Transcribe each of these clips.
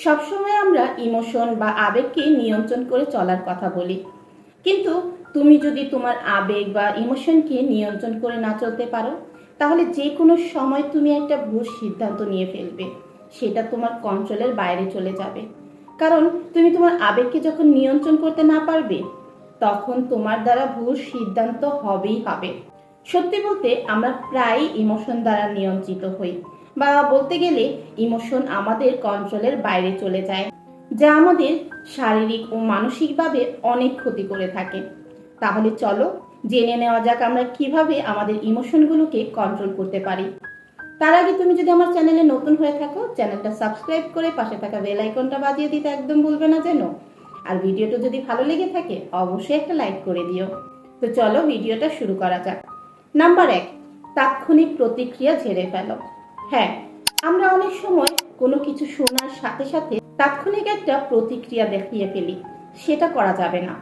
সবসময় আমরা ইমোশন বা আবেগকে নিয়ন্ত্রণ করে চলার কথা বলি, কিন্তু তুমি যদি তোমার আবেগ বা ইমোশনকে নিয়ন্ত্রণ করে না চলতে পারো, তাহলে যে কোনো সময় তুমি একটা ভুল সিদ্ধান্ত নিয়ে ফেলবে। সেটা তোমার কন্ট্রোলের বাইরে চলে যাবে। কারণ তুমি তোমার আবেগকে যখন নিয়ন্ত্রণ করতে না পারবে, তখন তোমার দ্বারা ভুল সিদ্ধান্ত হবেই হবে। সত্যি বলতে আমরা প্রায় ইমোশন দ্বারা নিয়ন্ত্রিত হই, বা বলতে গেলে ইমোশন আমাদের কন্ট্রোলের বাইরে চলে যায়, যা আমাদের শারীরিক ও মানসিকভাবে অনেক ক্ষতি করে থাকে। তাহলে চলো জেনে নেওয়া যাক আমরা কিভাবে আমাদের ইমোশনগুলোকে কন্ট্রোল করতে পারি। তার আগে তুমি যদি আমার চ্যানেলে নতুন হয়ে থাকো, চ্যানেলটা সাবস্ক্রাইব করে পাশে থাকা বেল আইকনটা বাজিয়ে দিতে একদম ভুলবে না যেন। আর ভিডিওটা যদি ভালো লেগে থাকে অবশ্যই একটা লাইক করে দিও। তো চলো ভিডিওটা শুরু করা যাক। নাম্বার 1, তাৎক্ষণিক প্রতিক্রিয়া ঝেড়ে ফেলো। হ্যাঁ, আমরা অনেক সময় কোনো কিছু শোনার সাথে সাথে তাৎক্ষণিক একটা প্রতিক্রিয়া দেখিয়ে ফেলি। সেটা করা যাবে না।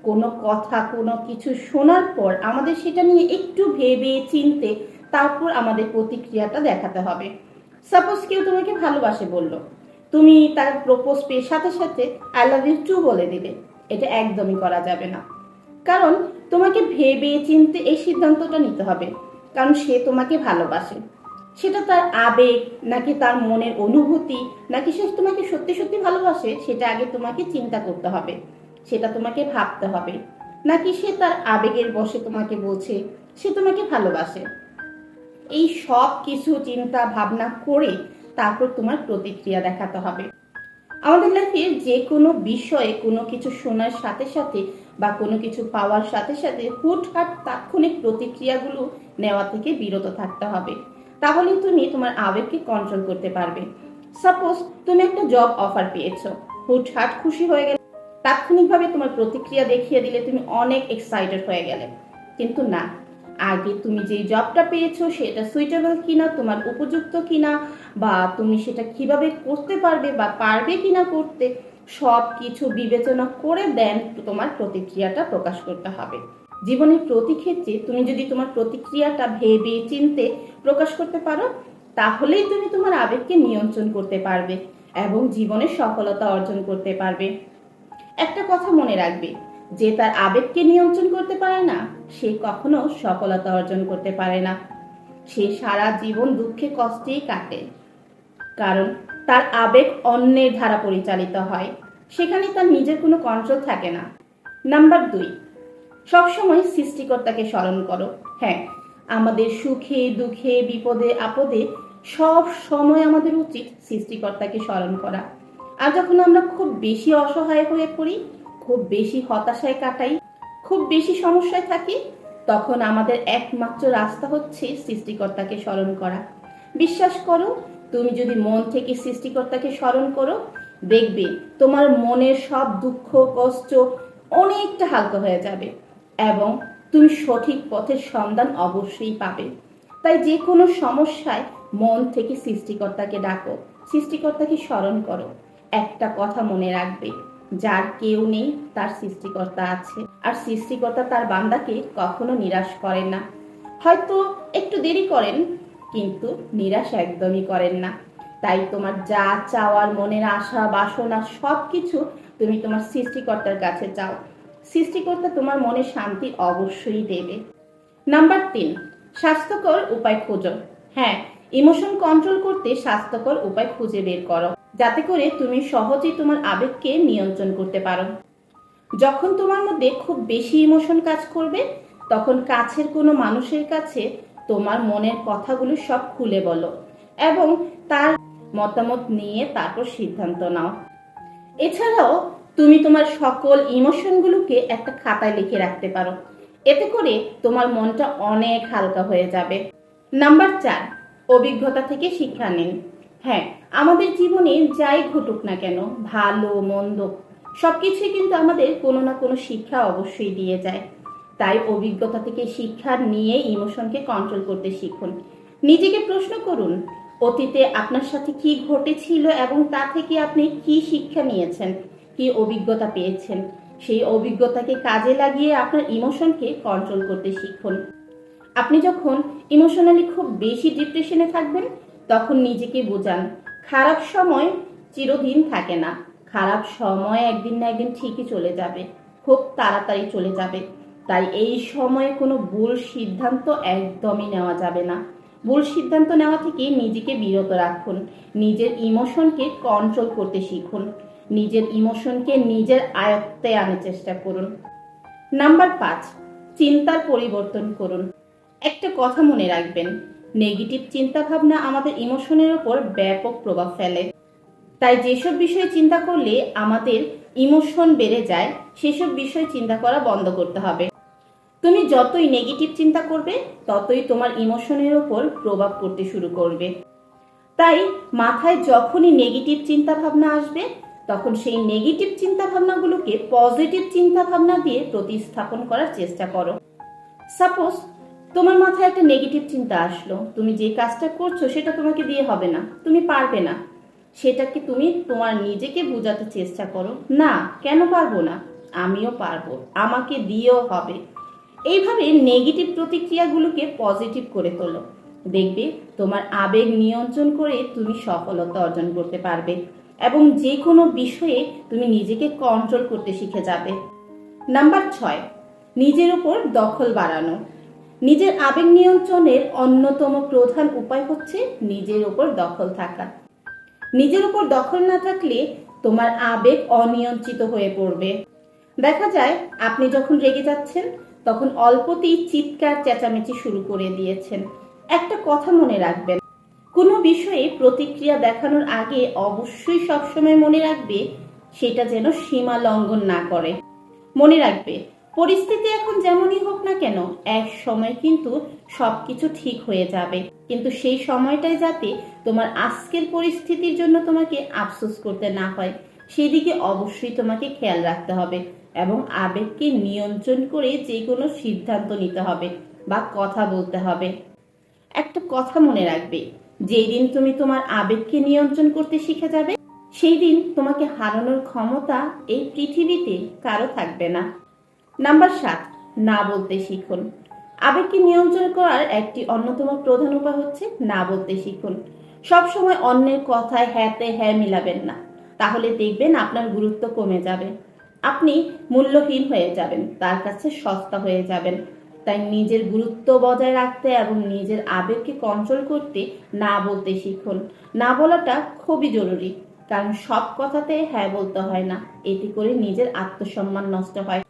কোনো কথা, কোনো কিছু শোনার পর আমাদের সেটা নিয়ে একটু ভেবে চিনতে তারপর আমাদের প্রতিক্রিয়াটা দেখাতে হবে। সাপোজ কেউ তোমাকে ভালোবাসে বললো, তুমি তার প্রপোজ পেয়ে সাথে সাথে আই লাভ ইউ টু বলে দিলে। এটা একদমই করা যাবে না। কারণ তোমাকে ভেবে চিনতে এই সিদ্ধান্তটা নিতে হবে। কারণ সে তোমাকে ভালোবাসে, সেটা তার আবেগ নাকি তার মনের অনুভূতি, নাকি সে তোমাকে সত্যি সত্যি ভালোবাসে, সেটা আগে তোমাকে চিন্তা করতে হবে। সেটা তোমাকে ভাবতে হবে। নাকি সে তার আবেগের বশে তোমাকে বলছে সে তোমাকে ভালোবাসে। এই সব কিছু চিন্তা ভাবনা করে তারপর তোমার প্রতিক্রিয়া দেখাতে হবে। আমাদের লাইফের যে কোনো বিষয়ে কোনো কিছু শোনার সাথে সাথে বা কোনো কিছু পাওয়ার সাথে সাথে হুটহাট তাৎক্ষণিক প্রতিক্রিয়াগুলো নেওয়া থেকে বিরত থাকতে হবে। তাহলে তুমি তোমার আবেগকে কন্ট্রোল করতে পারবে। সাপোজ তুমি একটা জব অফার পেয়েছো, হুটহাট খুশি হয়ে গেলে, তাৎক্ষণিকভাবে তোমার প্রতিক্রিয়া দেখিয়ে দিলে তুমি অনেক এক্সাইটেড হয়ে গেলে। কিন্তু না, আগে তুমি যে জবটা পেয়েছো সেটা সুইটেবল কিনা, তোমার উপযুক্ত কিনা, বা তুমি সেটা কিভাবে করতে পারবে বা পারবে কিনা করতে, সব কিছু বিবেচনা করে দেন তোমার প্রতিক্রিয়াটা প্রকাশ করতে হবে। জীবনের প্রতি ক্ষেত্রে তুমি যদি তোমার প্রতিক্রিয়াটা ভেবে চিনতে প্রকাশ করতে পারো, তাহলেই তুমি তোমার আবেগকে নিয়ন্ত্রণ করতে পারবে এবং জীবনে সফলতা অর্জন করতে পারবে। একটা কথা মনে রাখবে, যে তার আবেগকে নিয়ন্ত্রণ করতে পারে না সে কখনো সফলতা অর্জন করতে পারে না। সে সারা জীবন দুঃখে কষ্টেই কাটে, কারণ তার আবেগ অন্যের দ্বারা পরিচালিত হয়। সেখানে তার নিজের কোনো কন্ট্রোল থাকে না। নাম্বার 2, সবসময় সৃষ্টিকর্তাকে স্মরণ করো। হ্যাঁ, আমাদের সুখে দুঃখে বিপদে আপদে সব সময় আমাদের উচিত সৃষ্টিকর্তাকে স্মরণ করা। আর যখন আমরা খুব বেশি অসহায় হয়ে পড়ি, খুব বেশি হতাশায় কাটাই, খুব বেশি সমস্যায় থাকি, তখন আমাদের একমাত্র রাস্তা হচ্ছে সৃষ্টিকর্তাকে স্মরণ করা। বিশ্বাস করো, তুমি যদি মন থেকে সৃষ্টিকর্তাকে স্মরণ করো, দেখবে তোমার মনের সব দুঃখ কষ্ট অনেকটা হালকা হয়ে যাবে এবং তুমি সঠিক পথের সন্ধান অবশ্যই পাবে। তাই যে কোনো সমস্যায় মন থেকে সৃষ্টিকর্তাকে ডাকো, সৃষ্টিকর্তাকে স্মরণ করো। একটা কথা মনে রাখবে, যার কেউ নেই তার সৃষ্টিকর্তা আছে, আর সৃষ্টিকর্তা তার বান্দাকে কখনো নিরাশ করেন না। হয়তো একটু দেরি করেন, কিন্তু নিরাশ একদমই করেন না। তাই তোমার যা চাওয়ার মনের আশা বাসনা সবকিছু তুমি তোমার সৃষ্টিকর্তার কাছে চাও। সৃষ্টিকর্তা তোমার মনে শান্তি অবশ্যই দেবে। নাম্বার 3, স্বাস্থ্যকর উপায় খোঁজো। হ্যাঁ, ইমোশন কন্ট্রোল করতে স্বাস্থ্যকর উপায় খুঁজে বের করো, যাতে করে তুমি সহজেই তোমার আবেগকে নিয়ন্ত্রণ করতে পারো। যখন তোমার মধ্যে খুব বেশি ইমোশন কাজ করবে, তখন কাছের কোনো মানুষের কাছে তোমার মনের কথাগুলো সব খুলে বলো এবং তার মতামত নিয়ে তারপর সিদ্ধান্ত নাও। এছাড়াও তুমি তোমার সকল ইমোশনগুলোকে একটা খাতায় লিখে রাখতে পারো। এতে করে তোমার মনটা অনেক হালকা হয়ে যাবে। নাম্বার 4, অভিজ্ঞতা থেকে শিক্ষা নিন। হ্যাঁ, আমাদের জীবনে যাই ঘটুক না কেন, ভালো মন্দ সবকিছুই কিন্তু আমাদের কোনো না কোনো শিক্ষা অবশ্যই দিয়ে যায়। তাই অভিজ্ঞতা থেকে শিক্ষা নিয়ে ইমোশনকে কন্ট্রোল করতে শিখুন। নিজেকে প্রশ্ন করুন, অতীতে আপনার সাথে কি ঘটেছিল এবং তা থেকে আপনি কি শিক্ষা নিয়েছেন, কি অভিজ্ঞতা পেয়েছেন। সেই অভিজ্ঞতাকে কাজে লাগিয়ে আপনার ইমোশনকে কন্ট্রোল করতে শিখুন। আপনি যখন ইমোশনালি খুব বেশি ডিপ্রেশনে থাকবেন, তখন নিজেকে বোঝান, খারাপ সময় চিরদিন থাকে না। খারাপ সময় একদিন না একদিন ঠিকই চলে যাবে, খুব তাড়াতাড়ি চলে যাবে। তাই এই সময়ে কোনো ভুল সিদ্ধান্ত একদমই নেওয়া যাবে না। ভুল সিদ্ধান্ত নেওয়া থেকে নিজেকে বিরত রাখুন। নিজের ইমোশনকে কন্ট্রোল করতে শিখুন। নিজের ইমোশনকে নিজের আয়ত্তে আনার চেষ্টা করুন। নাম্বার 5, চিন্তার পরিবর্তন করুন। একটা কথা মনে রাখবেন, নেগেটিভ চিন্তা ভাবনা আমাদের ইমোশনের উপর ব্যাপক প্রভাব ফেলে। তাই যেসব বিষয়ে চিন্তা করলে আমাদের ইমোশন বেড়ে যায়, সেসব বিষয় চিন্তা করা বন্ধ করতে হবে। তুমি যতই নেগেটিভ চিন্তা করবে, ততই তোমার ইমোশনের উপর প্রভাব পড়তে শুরু করবে। তাই মাথায় যখনই নেগেটিভ চিন্তা ভাবনা আসবে, তখন সেই নেগেটিভ চিন্তা ভাবনাগুলোকে পজিটিভ চিন্তা ভাবনা দিয়ে প্রতিস্থাপন করার চেষ্টা করো। সাপোজ তোমার মাথায় একটা নেগেটিভ চিন্তা আসলো, তুমি যে কাজটা করছো সেটা তোমাকে দিয়ে হবে না, তুমি পারবে না। সেটাকে তুমি তোমার নিজেকে বোঝাতে চেষ্টা করো, না কেন পারবো না, আমিও পারবো, আমাকে দিয়েও হবে। এইভাবে নেগেটিভ প্রতিক্রিয়াগুলোকে পজিটিভ করে তোলো। দেখবে তোমার আবেগ নিয়ন্ত্রণ করে তুমি সফলতা অর্জন করতে পারবে এবং যে কোনো বিষয়ে তুমি নিজেকে কন্ট্রোল করতে শিখে যাবে। নাম্বার 6, নিজের উপর দখল বাড়ানো। নিজের আবেগ নিয়ন্ত্রণের অন্যতম প্রধান উপায় হচ্ছে নিজের উপর দখল থাকা। নিজের উপর দখল না থাকলে তোমার আবেগ অনিয়ন্ত্রিত হয়ে পড়বে। দেখা যায় আপনি যখন রেগে যাচ্ছেন, তখন অল্পতেই চিৎকার চেঁচামেচি শুরু করে দিয়েছেন। একটা কথা মনে রাখবেন, কোনো বিষয়ে প্রতিক্রিয়া দেখানোর আগে অবশ্যই সবসময় মনে রাখবে সেটা যেন সীমা লঙ্ঘন না করে। মনে রাখবে, পরিস্থিতি এখন যেমনই হোক না কেন, এক সময় কিন্তু সবকিছু ঠিক হয়ে যাবে। কিন্তু সেই সময়টাই যাতে তোমার আজকের পরিস্থিতির জন্য তোমাকে আফসোস করতে না হয়, সেদিকে অবশ্যই তোমাকে খেয়াল রাখতে হবে এবং আবেগকে নিয়ন্ত্রণ করে যে কোনো সিদ্ধান্ত নিতে হবে বা কথা বলতে হবে। একটা কথা মনে রাখবে, যেই দিন তুমি তোমার আবেগকে নিয়ন্ত্রণ করতে শিখে যাবে, সেই দিন তোমাকে হারানোর ক্ষমতা এই পৃথিবীতে কারো থাকবে না। নাম্বার 7, না বলতে শিখুন। আবেগকে নিয়ন্ত্রণ করার একটি অন্যতম প্রধান উপায় হচ্ছে না বলতে শিখুন। সবসময় অন্যের কথায় হ্যাঁতে হ্যাঁ মিলাবেন না, তাহলে দেখবেন আপনার গুরুত্ব কমে যাবে, আপনি মূল্যহীন হয়ে যাবেন, তার কাছে সস্তা হয়ে যাবেন। তাই নিজের গুরুত্ব বজায় রাখতে এবং নিজের আবেগকে কন্ট্রোল করতে না বলতে শিখুন। না বলাটা খুবই জরুরি, কারণ সব কথাতে হ্যাঁ বলতে হয় না, এতে করে নিজের আত্মসম্মান নষ্ট হয়।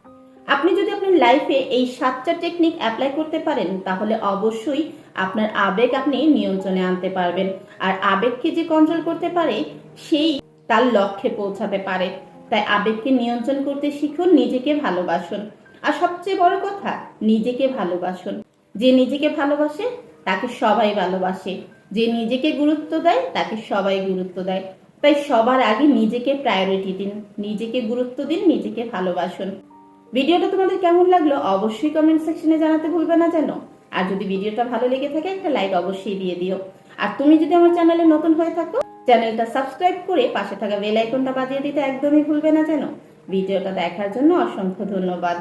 আপনি যদি আপনার লাইফে এই 7টা টেকনিক অ্যাপ্লাই করতে পারেন, তাহলে অবশ্যই আপনার আবেগ আপনি নিয়ন্ত্রণে আনতে পারবেন। আর আবেগকে যে কন্ট্রোল করতে পারে, সেই তার লক্ষ্যে পৌঁছাতে পারে। তাই আবেগকে নিয়ন্ত্রণ করতে শিখুন, নিজেকে ভালোবাসুন। আর সবচেয়ে বড় কথা, নিজেকে ভালোবাসুন। যে নিজেকে ভালোবাসে তাকে সবাই ভালোবাসে, যে নিজেকে গুরুত্ব দেয় তাকে সবাই গুরুত্ব দেয়। তাই সবার আগে নিজেকে প্রায়োরিটি দিন, নিজেকে গুরুত্ব দিন, নিজেকে ভালোবাসুন। ভিডিওটা তোমাদের কেমন লাগলো অবশ্যই কমেন্ট সেকশনে জানাতে ভুলবে না যেন। আর যদি ভিডিওটা ভালো লেগে থাকে, একটা লাইক অবশ্যই দিয়ে দিও। আর তুমি যদি আমার চ্যানেলে নতুন হয়ে থাকো, চ্যানেলটা সাবস্ক্রাইব করে পাশে থাকা বেল আইকনটা বাজিয়ে দিতে একদমই ভুলবে না যেন। ভিডিওটা দেখার জন্য অসংখ্য ধন্যবাদ।